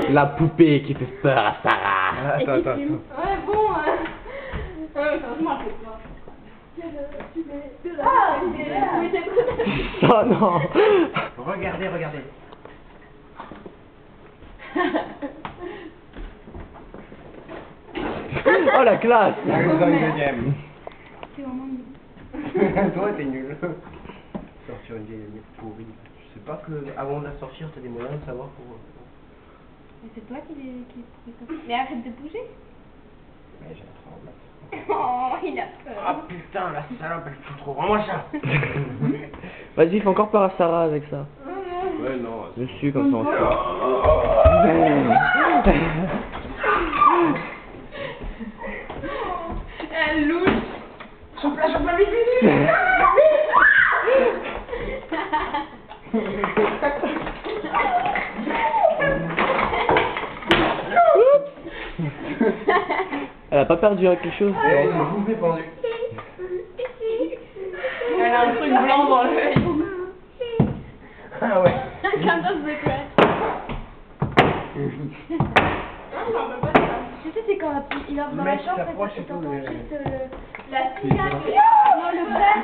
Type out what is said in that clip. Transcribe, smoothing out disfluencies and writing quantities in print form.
La poupée qui fait peur à Sarah. Attends. Ouais, bon. Ça se marche, toi. Ah, Oh non. Regardez. Oh la classe. Deuxième. C'est vraiment nul. Toi, t'es nul. Sortir une vieille amie pourrie. Je sais pas que avant de la sortir, t'as des moyens de savoir pour. Mais c'est toi qui pourrais comme ça. Mais arrête de bouger. Mais j'ai tremble. Oh, il a peur. Ah putain, la salope, elle fout trop. Rends-moi ça. Vas-y, fais encore peur à Sarah avec ça. Ouais, non. Dessus comme ça on se Elle louche. Chope-la, vite, Elle a pas perdu quelque chose. Elle est bouffée pendue. Elle a un truc blanc dans l'œil. Ah ouais. Comme ça, c'est quoi? Tu sais, c'est quand il entre dans la Mec, chambre s'approche et et tout, t'entends mais- juste la cigare. Non, le père.